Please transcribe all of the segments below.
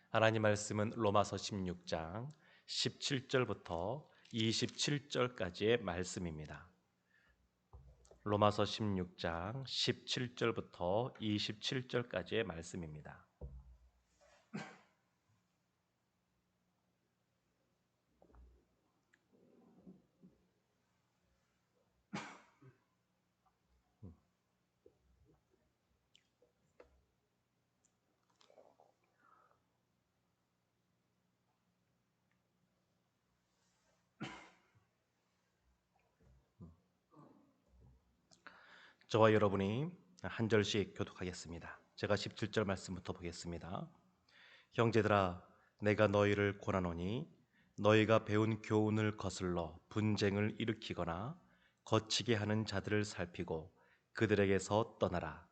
하나님 말씀은 로마서 16장 17절부터 27절까지의 말씀입니다. 로마서 16장 17절부터 27절까지의 말씀입니다. 저와 여러분이 한 절씩 교독하겠습니다. 제가 17절 말씀부터 보겠습니다. 형제들아, 내가 너희를 권하노니 너희가 배운 교훈을 거슬러 분쟁을 일으키거나 거치게 하는 자들을 살피고 그들에게서 떠나라.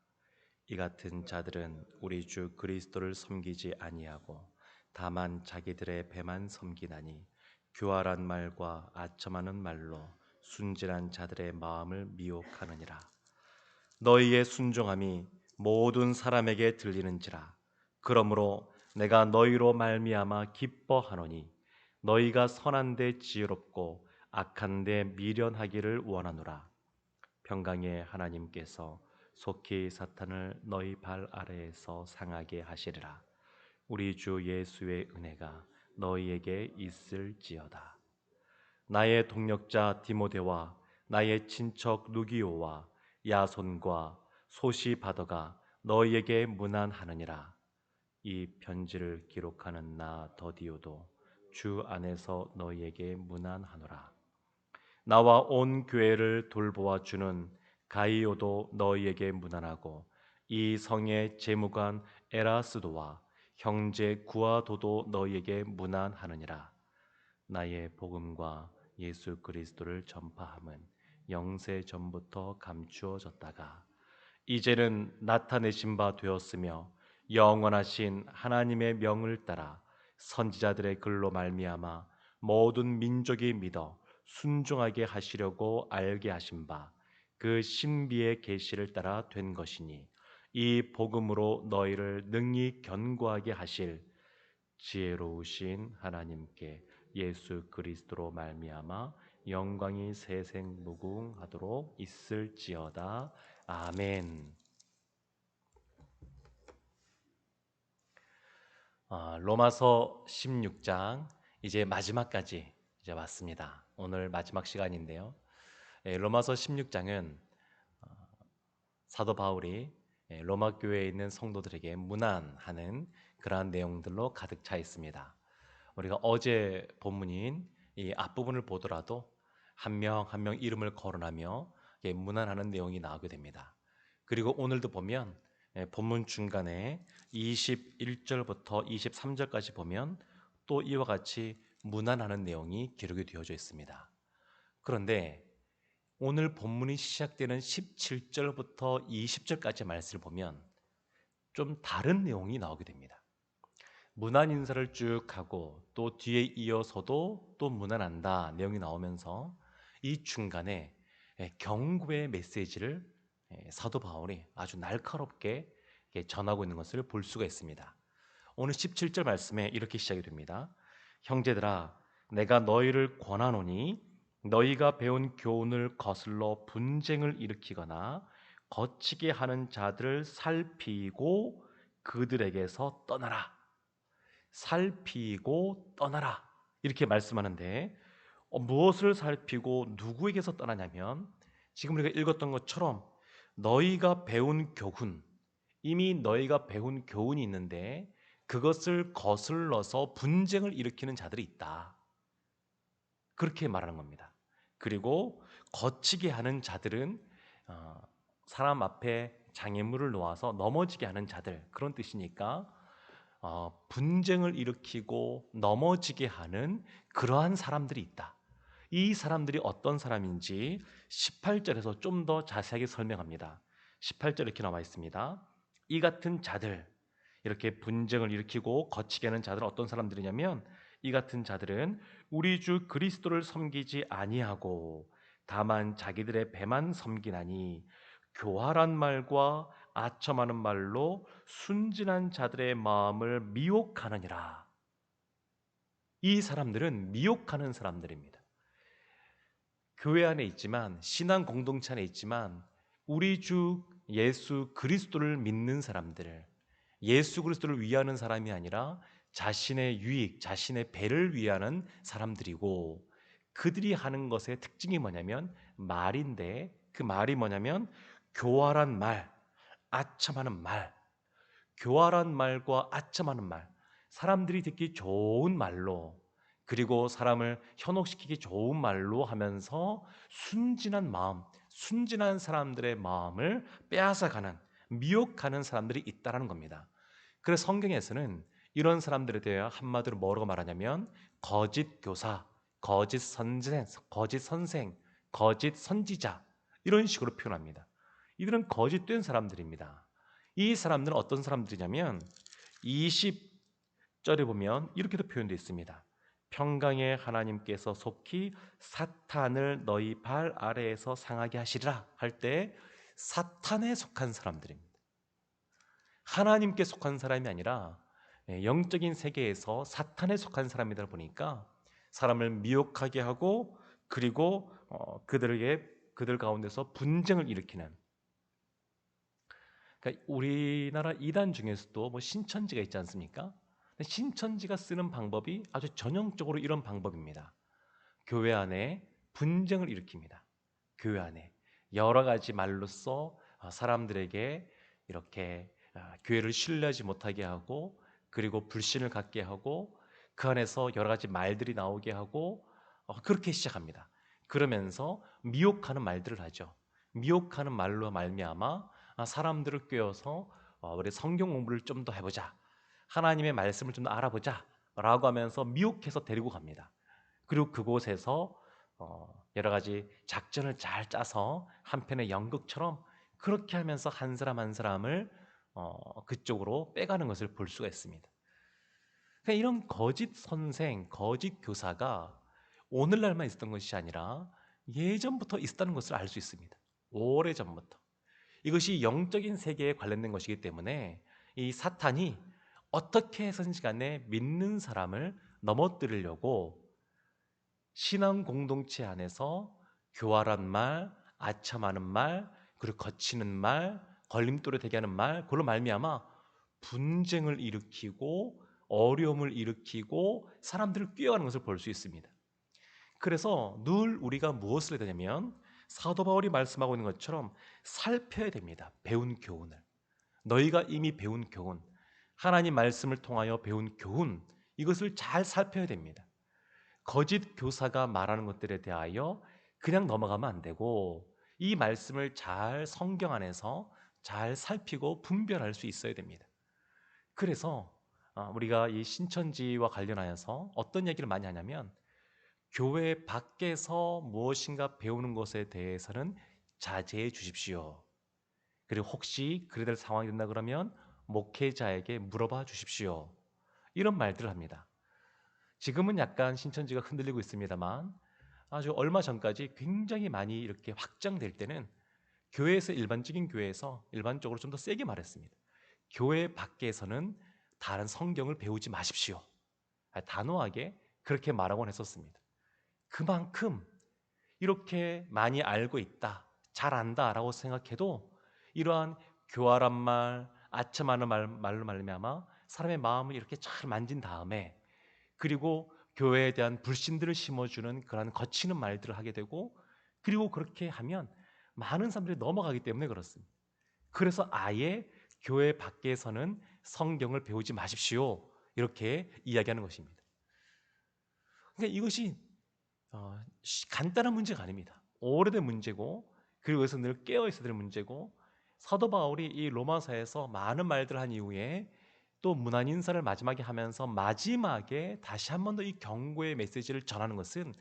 이 같은 자들은 우리 주 그리스도를 섬기지 아니하고 다만 자기들의 배만 섬기나니 교활한 말과 아첨하는 말로 순진한 자들의 마음을 미혹하느니라. 너희의 순종함이 모든 사람에게 들리는지라. 그러므로 내가 너희로 말미암아 기뻐하노니 너희가 선한데 지혜롭고 악한데 미련하기를 원하노라. 평강의 하나님께서 속히 사탄을 너희 발 아래에서 상하게 하시리라. 우리 주 예수의 은혜가 너희에게 있을지어다. 나의 동력자 디모데와 나의 친척 누기오와 야손과 소시바더가 너희에게 문안하느니라. 이 편지를 기록하는 나 더디오도 주 안에서 너희에게 문안하노라. 나와 온 교회를 돌보아 주는 가이오도 너희에게 문안하고 이 성의 재무관 에라스도와 형제 구아도도 너희에게 문안하느니라. 나의 복음과 예수 그리스도를 전파함은 영세 전부터 감추어졌다가 이제는 나타내신 바 되었으며 영원하신 하나님의 명을 따라 선지자들의 글로 말미암아 모든 민족이 믿어 순종하게 하시려고 알게 하신 바 그 신비의 계시를 따라 된 것이니 이 복음으로 너희를 능히 견고하게 하실 지혜로우신 하나님께 예수 그리스도로 말미암아 영광이 세생무궁하도록 있을지어다. 아멘. 로마서 16장 이제 마지막까지 이제 왔습니다. 오늘 마지막 시간인데요. 로마서 16장은 사도 바울이 로마 교회에 있는 성도들에게 문안하는 그러한 내용들로 가득 차 있습니다. 우리가 어제 본문인 이 앞부분을 보더라도 한 명 한 명 이름을 거론하며 문안하는 내용이 나오게 됩니다. 그리고 오늘도 보면 본문 중간에 21절부터 23절까지 보면 또 이와 같이 문안하는 내용이 기록이 되어져 있습니다. 그런데 오늘 본문이 시작되는 17절부터 20절까지 말씀을 보면 좀 다른 내용이 나오게 됩니다. 문안 인사를 쭉 하고 또 뒤에 이어서도 또 문안한다 내용이 나오면서 이 중간에 경고의 메시지를 사도 바울이 아주 날카롭게 전하고 있는 것을 볼 수가 있습니다. 오늘 17절 말씀에 이렇게 시작이 됩니다. 형제들아, 내가 너희를 권하노니 너희가 배운 교훈을 거슬러 분쟁을 일으키거나 거치게 하는 자들을 살피고 그들에게서 떠나라. 살피고 떠나라 이렇게 말씀하는데 무엇을 살피고 누구에게서 떠나냐면 지금 우리가 읽었던 것처럼 너희가 배운 교훈, 이미 너희가 배운 교훈이 있는데 그것을 거슬러서 분쟁을 일으키는 자들이 있다. 그렇게 말하는 겁니다. 그리고 거치게 하는 자들은 사람 앞에 장애물을 놓아서 넘어지게 하는 자들, 그런 뜻이니까 분쟁을 일으키고 넘어지게 하는 그러한 사람들이 있다. 이 사람들이 어떤 사람인지 18절에서 좀 더 자세하게 설명합니다. 18절 이렇게 나와 있습니다. 이 같은 자들, 이렇게 분쟁을 일으키고 거치게 하는 자들은 어떤 사람들이냐면 이 같은 자들은 우리 주 그리스도를 섬기지 아니하고 다만 자기들의 배만 섬기나니 교활한 말과 아첨하는 말로 순진한 자들의 마음을 미혹하느니라. 이 사람들은 미혹하는 사람들입니다. 교회 안에 있지만, 신앙 공동체 안에 있지만, 우리 주 예수 그리스도를 믿는 사람들, 예수 그리스도를 위하는 사람이 아니라 자신의 유익, 자신의 배를 위하는 사람들이고, 그들이 하는 것의 특징이 뭐냐면 말인데, 그 말이 뭐냐면 교활한 말, 아첨하는 말, 교활한 말과 아첨하는 말, 사람들이 듣기 좋은 말로, 그리고 사람을 현혹시키기 좋은 말로 하면서 순진한 마음, 순진한 사람들의 마음을 빼앗아가는, 미혹하는 사람들이 있다는 겁니다. 그래서 성경에서는 이런 사람들에 대해 한마디로 뭐라고 말하냐면 거짓 교사, 거짓 선생, 거짓 선생, 거짓 선지자, 이런 식으로 표현합니다. 이들은 거짓된 사람들입니다. 이 사람들은 어떤 사람들이냐면 20절에 보면 이렇게도 표현되어 있습니다. 평강의 하나님께서 속히 사탄을 너희 발 아래에서 상하게 하시리라 할 때 사탄에 속한 사람들입니다. 하나님께 속한 사람이 아니라 영적인 세계에서 사탄에 속한 사람이다 보니까 사람을 미혹하게 하고, 그리고 그들 가운데서 분쟁을 일으키는, 그러니까 우리나라 이단 중에서도 뭐 신천지가 있지 않습니까? 신천지가 쓰는 방법이 아주 전형적으로 이런 방법입니다. 교회 안에 분쟁을 일으킵니다. 교회 안에 여러 가지 말로써 사람들에게 이렇게 교회를 신뢰하지 못하게 하고, 그리고 불신을 갖게 하고, 그 안에서 여러 가지 말들이 나오게 하고, 그렇게 시작합니다. 그러면서 미혹하는 말들을 하죠. 미혹하는 말로 말미암아 사람들을 꿰어서 우리 성경 공부를 좀 더 해보자, 하나님의 말씀을 좀 더 알아보자 라고 하면서 미혹해서 데리고 갑니다. 그리고 그곳에서 여러 가지 작전을 잘 짜서 한편의 연극처럼 그렇게 하면서 한 사람 한 사람을 그쪽으로 빼가는 것을 볼 수가 있습니다. 그러니까 이런 거짓 선생, 거짓 교사가 오늘날만 있었던 것이 아니라 예전부터 있었다는 것을 알 수 있습니다. 오래전부터. 이것이 영적인 세계에 관련된 것이기 때문에 이 사탄이 어떻게 해서든지 간에 믿는 사람을 넘어뜨리려고 신앙 공동체 안에서 교활한 말, 아첨하는 말, 그리고 거치는 말, 걸림돌이 되게 하는 말, 그걸로 말미암아 분쟁을 일으키고 어려움을 일으키고 사람들을 꾀어가는 것을 볼 수 있습니다. 그래서 늘 우리가 무엇을 해야 되냐면 사도 바울이 말씀하고 있는 것처럼 살펴야 됩니다. 배운 교훈을. 너희가 이미 배운 교훈, 하나님 말씀을 통하여 배운 교훈, 이것을 잘 살펴야 됩니다. 거짓 교사가 말하는 것들에 대하여 그냥 넘어가면 안 되고, 이 말씀을 잘 성경 안에서 잘 살피고 분별할 수 있어야 됩니다. 그래서 우리가 이 신천지와 관련하여서 어떤 얘기를 많이 하냐면, 교회 밖에서 무엇인가 배우는 것에 대해서는 자제해 주십시오. 그리고 혹시 그래야 될 상황이 된다 그러면 목회자에게 물어봐 주십시오. 이런 말들을 합니다. 지금은 약간 신천지가 흔들리고 있습니다만, 아주 얼마 전까지 굉장히 많이 이렇게 확장될 때는 교회에서, 일반적인 교회에서 일반적으로 좀 더 세게 말했습니다. 교회 밖에서는 다른 성경을 배우지 마십시오. 단호하게 그렇게 말하곤 했었습니다. 그만큼 이렇게 많이 알고 있다, 잘 안다라고 생각해도 이러한 교활한 말, 아첨하는 말로 말미암아 사람의 마음을 이렇게 잘 만진 다음에, 그리고 교회에 대한 불신들을 심어주는 그러한 거치는 말들을 하게 되고, 그리고 그렇게 하면 많은 사람들이 넘어가기 때문에 그렇습니다. 그래서 아예 교회 밖에서는 성경을 배우지 마십시오, 이렇게 이야기하는 것입니다. 그러니까 이것이 간단한 문제가 아닙니다. 오래된 문제고, 그리고 여기서 늘 깨어 있어야 될 문제고, 사도 바울이 이 로마서에서 많은 말들을 한 이후에 또 문안 인사를 마지막에 하면서 마지막에 다시 한 번 더 이 경고의 메시지를 전하는 것은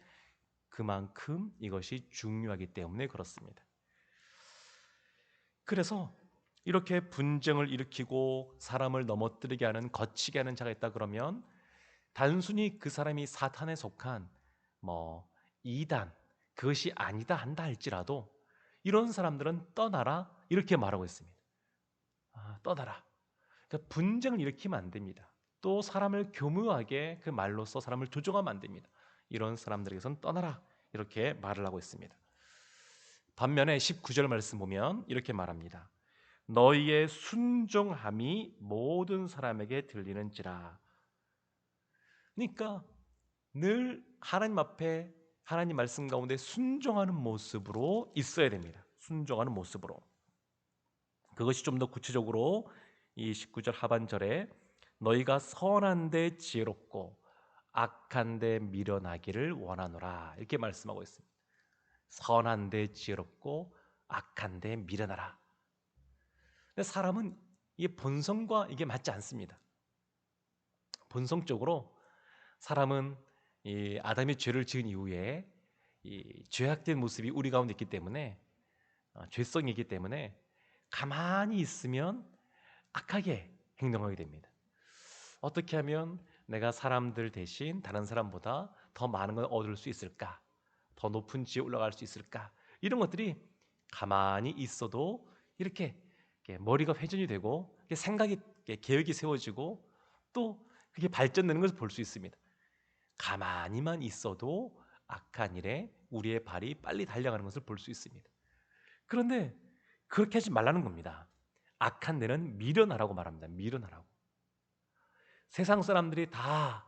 그만큼 이것이 중요하기 때문에 그렇습니다. 그래서 이렇게 분쟁을 일으키고 사람을 넘어뜨리게 하는, 거치게 하는 자가 있다 그러면 단순히 그 사람이 사탄에 속한 뭐 이단, 그것이 아니다 한다 할지라도 이런 사람들은 떠나라, 이렇게 말하고 있습니다. 떠나라. 그러니까 분쟁을 일으키면 안 됩니다. 또 사람을 교묘하게 그 말로써 사람을 조종하면 안 됩니다. 이런 사람들에게선 떠나라. 이렇게 말을 하고 있습니다. 반면에 19절 말씀 보면 이렇게 말합니다. 너희의 순종함이 모든 사람에게 들리는지라. 그러니까 늘 하나님 앞에 하나님 말씀 가운데 순종하는 모습으로 있어야 됩니다. 순종하는 모습으로. 그것이 좀 더 구체적으로 이 19절 하반절에 너희가 선한데 지혜롭고 악한데 미련하기를 원하노라 이렇게 말씀하고 있습니다. 선한데 지혜롭고 악한데 미련하라. 근데 사람은 이게 본성과 이게 맞지 않습니다. 본성적으로 사람은 이 아담이 죄를 지은 이후에 이 죄악된 모습이 우리 가운데 있기 때문에 죄성이 있기 때문에 가만히 있으면 악하게 행동하게 됩니다. 어떻게 하면 내가 사람들 대신 다른 사람보다 더 많은 걸 얻을 수 있을까? 더 높은 지에 올라갈 수 있을까? 이런 것들이 가만히 있어도 이렇게 머리가 회전이 되고 생각이 계획이 세워지고 또 그게 발전되는 것을 볼 수 있습니다. 가만히만 있어도 악한 일에 우리의 발이 빨리 달려가는 것을 볼 수 있습니다. 그런데 그렇게 하지 말라는 겁니다. 악한 데는 미련하라고 말합니다. 미련하라고. 세상 사람들이 다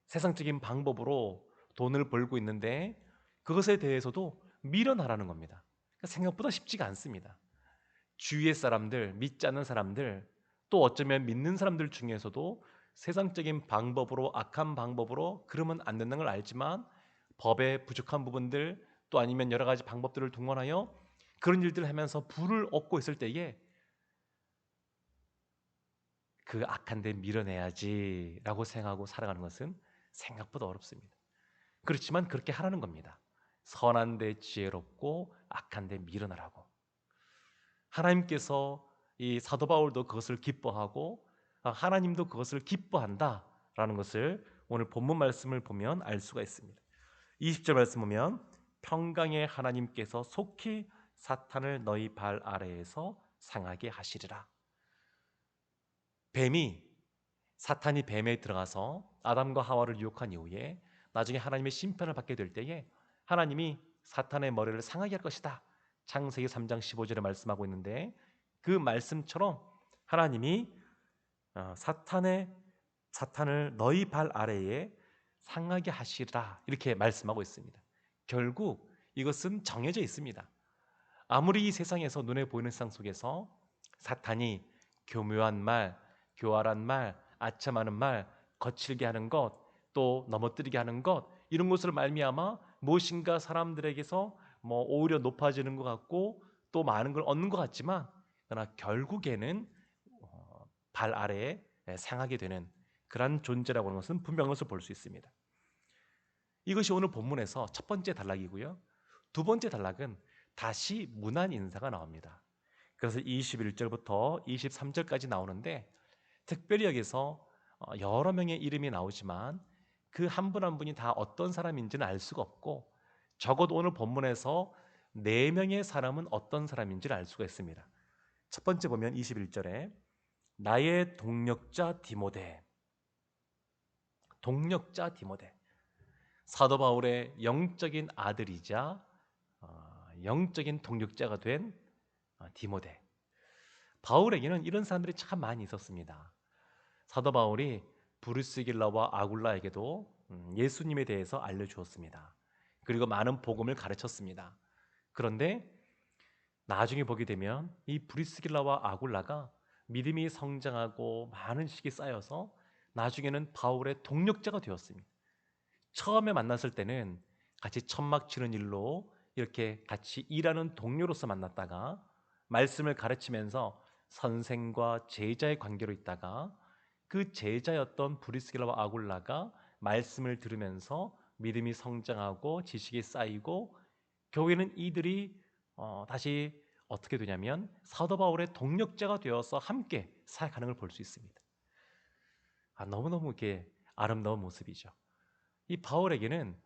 세상적인 방법으로 돈을 벌고 있는데 그것에 대해서도 미련하라는 겁니다. 그러니까 생각보다 쉽지가 않습니다. 주위의 사람들, 믿지 않는 사람들, 또 어쩌면 믿는 사람들 중에서도 세상적인 방법으로 악한 방법으로 그러면 안 된다는 걸 알지만 법의 부족한 부분들 또 아니면 여러 가지 방법들을 동원하여 그런 일들을 하면서 부를 얻고 있을 때에 그 악한 데 밀어내야지라고 생각하고 살아가는 것은 생각보다 어렵습니다. 그렇지만 그렇게 하라는 겁니다. 선한 데 지혜롭고 악한 데 밀어내라고. 하나님께서 이 사도 바울도 그것을 기뻐하고 하나님도 그것을 기뻐한다라는 것을 오늘 본문 말씀을 보면 알 수가 있습니다. 20절 말씀 보면 평강의 하나님께서 속히 사탄을 너희 발 아래에서 상하게 하시리라. 사탄이 뱀에 들어가서 아담과 하와를 유혹한 이후에 나중에 하나님의 심판을 받게 될 때에 하나님이 사탄의 머리를 상하게 할 것이다. 창세기 3장 15절에 말씀하고 있는데 그 말씀처럼 하나님이 사탄을 너희 발 아래에 상하게 하시리라 이렇게 말씀하고 있습니다. 결국 이것은 정해져 있습니다. 아무리 이 세상에서 눈에 보이는 세상 속에서 사탄이 교묘한 말, 교활한 말, 아첨하는 말, 거칠게 하는 것, 또 넘어뜨리게 하는 것 이런 것을 말미암아 무엇인가 사람들에게서 오히려 높아지는 것 같고 또 많은 걸 얻는 것 같지만 그러나 결국에는 발 아래에 상하게 되는 그런 존재라고 하는 것은 분명한 것을 볼 수 있습니다. 이것이 오늘 본문에서 첫 번째 단락이고요. 두 번째 단락은 다시 문안 인사가 나옵니다. 그래서 21절부터 23절까지 나오는데 특별히 여기서 여러 명의 이름이 나오지만 그 한 분 한 분이 다 어떤 사람인지는 알 수가 없고 적어도 오늘 본문에서 4명의 사람은 어떤 사람인지를 알 수가 있습니다. 첫 번째 보면 21절에 나의 동력자 디모데 사도 바울의 영적인 아들이자 영적인 동력자가 된 디모데. 바울에게는 이런 사람들이 참 많이 있었습니다. 사도 바울이 브루스길라와 아굴라에게도 예수님에 대해서 알려주었습니다. 그리고 많은 복음을 가르쳤습니다. 그런데 나중에 보게 되면 이 브리스길라와 아굴라가 믿음이 성장하고 많은 식이 쌓여서 나중에는 바울의 동력자가 되었습니다. 처음에 만났을 때는 같이 천막 치는 일로 이렇게 같이 일하는 동료로서 만났다가 말씀을 가르치면서 선생과 제자의 관계로 있다가 그 제자였던 브리스길라와 아굴라가 말씀을 들으면서 믿음이 성장하고 지식이 쌓이고 교회는 이들이 다시 어떻게 되냐면 사도 바울의 동력자가 되어서 함께 사역하는 걸 볼 수 있습니다. 너무너무 이렇게 아름다운 모습이죠. 이 바울에게는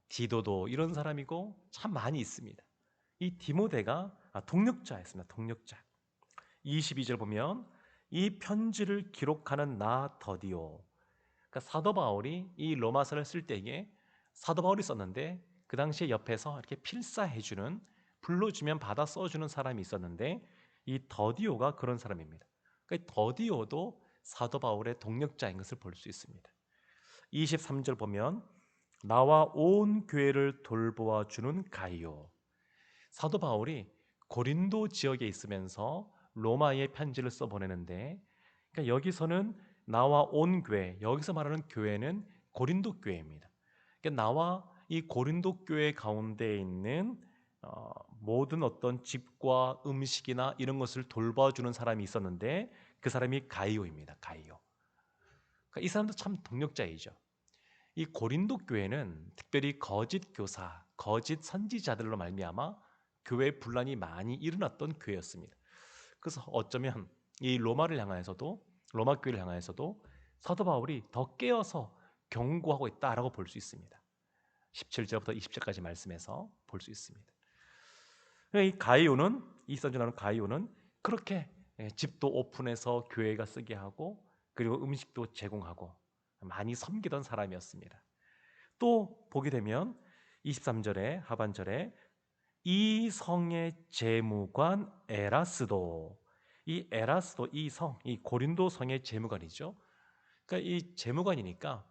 디도도 이런 사람이고 참 많이 있습니다. 이 디모데가 동력자였습니다. 동력자. 22절 보면 이 편지를 기록하는 나 더디오. 그러니까 사도 바울이 이 로마서를 쓸 때에 사도 바울이 썼는데 그 당시에 옆에서 이렇게 필사해주는, 불러주면 받아 써주는 사람이 있었는데 이 더디오가 그런 사람입니다. 그러니까 더디오도 사도 바울의 동력자인 것을 볼 수 있습니다. 23절 보면 나와 온 교회를 돌보아 주는 가이오. 사도 바울이 고린도 지역에 있으면서 로마에 편지를 써 보내는데, 그러니까 여기서는 나와 온 교회, 여기서 말하는 교회는 고린도 교회입니다. 그러니까 나와 이 고린도 교회 가운데 있는 모든 어떤 집과 음식이나 이런 것을 돌봐주는 사람이 있었는데 그 사람이 가이오입니다. 가이오. 그러니까 이 사람도 참 동력자이죠. 이 고린도 교회는 특별히 거짓 교사, 거짓 선지자들로 말미암아 교회 분란이 많이 일어났던 교회였습니다. 그래서 어쩌면 이 로마 교회를 향하여서도 사도 바울이 더 깨어서 경고하고 있다라고 볼 수 있습니다. 17절부터 20절까지 말씀에서 볼 수 있습니다. 이 가이오는, 이 선지자는 가이오는 그렇게 집도 오픈해서 교회가 쓰게 하고 그리고 음식도 제공하고 많이 섬기던 사람이었습니다. 또 보게 되면 23절의 하반절에 이 성의 재무관 에라스도, 이 에라스도, 이 성, 이 고린도 성의 재무관이죠. 그러니까 이 재무관이니까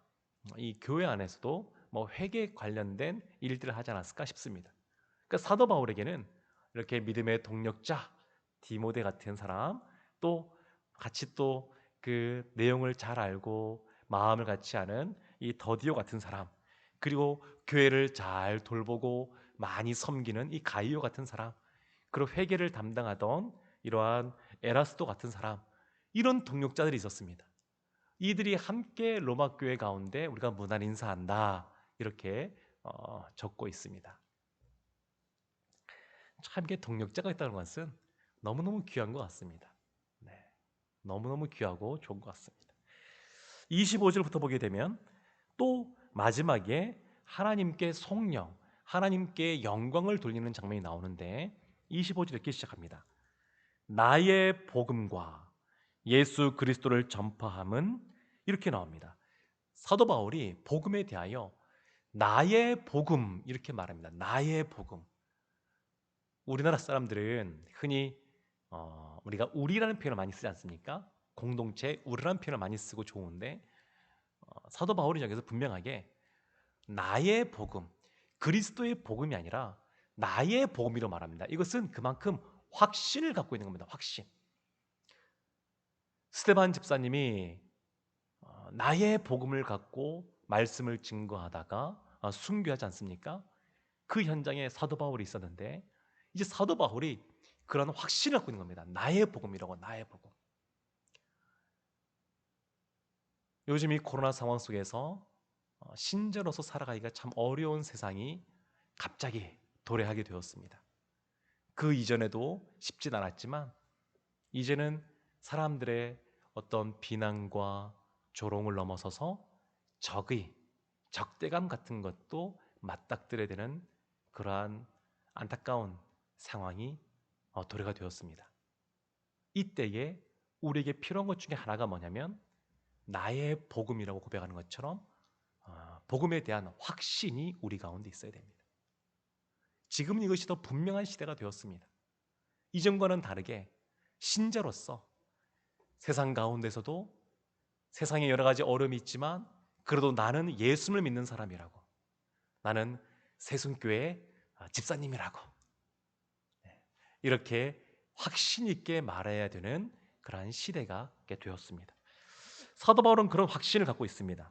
이 교회 안에서도 뭐 회계 관련된 일들을 하지 않았을까 싶습니다. 그러니까 사도 바울에게는 이렇게 믿음의 동력자 디모데 같은 사람, 또 같이 또 그 내용을 잘 알고 마음을 같이 아는 이 더디오 같은 사람, 그리고 교회를 잘 돌보고 많이 섬기는 이 가이오 같은 사람, 그리고 회계를 담당하던 이러한 에라스도 같은 사람, 이런 동력자들이 있었습니다. 이들이 함께 로마 교회 가운데 우리가 문안 인사한다 이렇게 적고 있습니다. 참 이게 동력자가 있다는 것은 너무너무 귀한 것 같습니다. 네, 너무너무 귀하고 좋은 것 같습니다. 25절부터 보게 되면 또 마지막에 하나님께 성령, 하나님께 영광을 돌리는 장면이 나오는데 25절 이렇게 시작합니다. 나의 복음과 예수 그리스도를 전파함은, 이렇게 나옵니다. 사도 바울이 복음에 대하여 나의 복음 이렇게 말합니다. 나의 복음. 우리나라 사람들은 흔히 우리가 우리라는 표현을 많이 쓰지 않습니까? 공동체 우리라는 표현을 많이 쓰고 좋은데 사도 바울이 여기서 분명하게 나의 복음, 그리스도의 복음이 아니라 나의 복음이라고 말합니다. 이것은 그만큼 확신을 갖고 있는 겁니다. 확신. 스데반 집사님이 나의 복음을 갖고 말씀을 증거하다가 순교하지 않습니까? 그 현장에 사도 바울이 있었는데 이제 사도 바울이 그런 확신을 갖고 있는 겁니다. 나의 복음이라고, 나의 복음. 요즘 이 코로나 상황 속에서 신자로서 살아가기가 참 어려운 세상이 갑자기 도래하게 되었습니다. 그 이전에도 쉽진 않았지만 이제는 사람들의 어떤 비난과 조롱을 넘어서서 적대감 같은 것도 맞닥뜨려야 되는 그러한 안타까운 상황이 도래가 되었습니다. 이때에 우리에게 필요한 것 중에 하나가 뭐냐면 나의 복음이라고 고백하는 것처럼 복음에 대한 확신이 우리 가운데 있어야 됩니다. 지금은 이것이 더 분명한 시대가 되었습니다. 이전과는 다르게 신자로서 세상 가운데서도 세상에 여러 가지 어려움이 있지만 그래도 나는 예수를 믿는 사람이라고, 나는 세순교회 집사님이라고 이렇게 확신 있게 말해야 되는 그러한 시대가 되었습니다. 사도 바울은 그런 확신을 갖고 있습니다.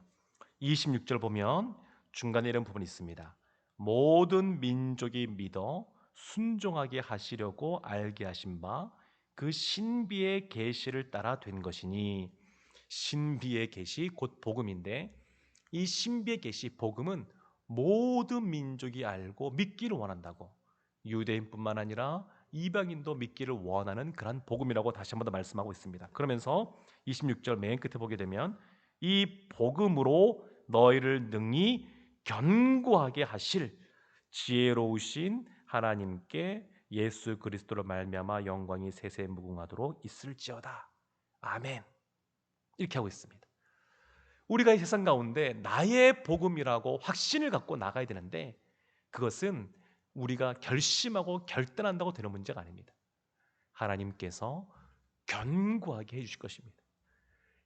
26절 보면 중간에 이런 부분이 있습니다. 모든 민족이 믿어 순종하게 하시려고 알게 하신 바 그 신비의 계시를 따라 된 것이니, 신비의 계시 곧 복음인데 이 신비의 계시 복음은 모든 민족이 알고 믿기를 원한다고, 유대인뿐만 아니라 이방인도 믿기를 원하는 그런 복음이라고 다시 한 번 더 말씀하고 있습니다. 그러면서 26절 맨 끝에 보게 되면 이 복음으로 너희를 능히 견고하게 하실 지혜로우신 하나님께 예수 그리스도로 말미암아 영광이 세세 무궁하도록 있을지어다. 아멘. 이렇게 하고 있습니다. 우리가 이 세상 가운데 나의 복음이라고 확신을 갖고 나가야 되는데 그것은 우리가 결심하고 결단한다고 되는 문제가 아닙니다. 하나님께서 견고하게 해주실 것입니다.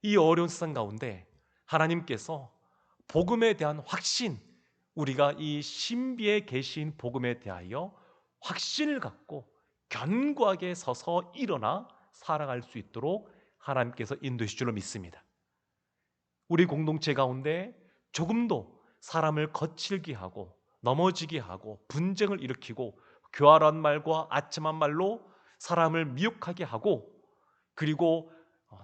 이 어려운 세상 가운데 하나님께서 복음에 대한 확신, 우리가 이 신비에 계신 복음에 대하여 확신을 갖고 견고하게 서서 일어나 살아갈 수 있도록 하나님께서 인도하실 줄로 믿습니다. 우리 공동체 가운데 조금도 사람을 거칠게 하고 넘어지게 하고 분쟁을 일으키고 교활한 말과 아첨한 말로 사람을 미혹하게 하고 그리고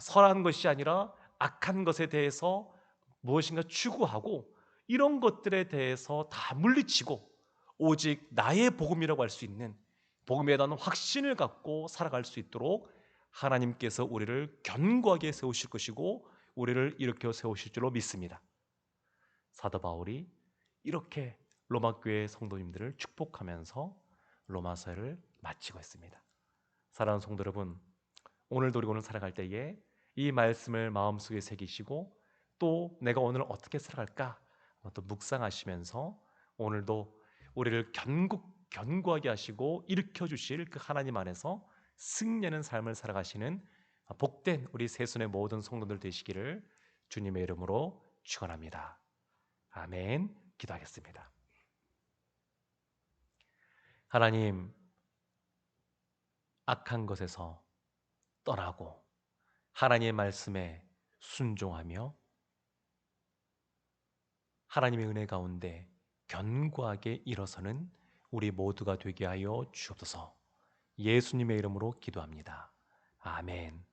선한 것이 아니라 악한 것에 대해서 무엇인가 추구하고 이런 것들에 대해서 다 물리치고 오직 나의 복음이라고 할 수 있는 복음에 대한 확신을 갖고 살아갈 수 있도록 하나님께서 우리를 견고하게 세우실 것이고 우리를 일으켜 세우실 줄로 믿습니다. 사도 바울이 이렇게 로마 교회 성도님들을 축복하면서 로마서를 마치고 있습니다. 사랑하는 성도 여러분, 오늘도 우리 오늘 살아갈 때에 이 말씀을 마음속에 새기시고 또 내가 오늘 어떻게 살아갈까 또 묵상하시면서 오늘도 우리를 견고하게 하시고 일으켜 주실 그 하나님 안에서 승리하는 삶을 살아가시는 복된 우리 새순의 모든 성도들 되시기를 주님의 이름으로 축원합니다. 아멘. 기도하겠습니다. 하나님, 악한 것에서 떠나고 하나님의 말씀에 순종하며 하나님의 은혜 가운데 견고하게 일어서는 우리 모두가 되게 하여 주옵소서. 예수님의 이름으로 기도합니다. 아멘.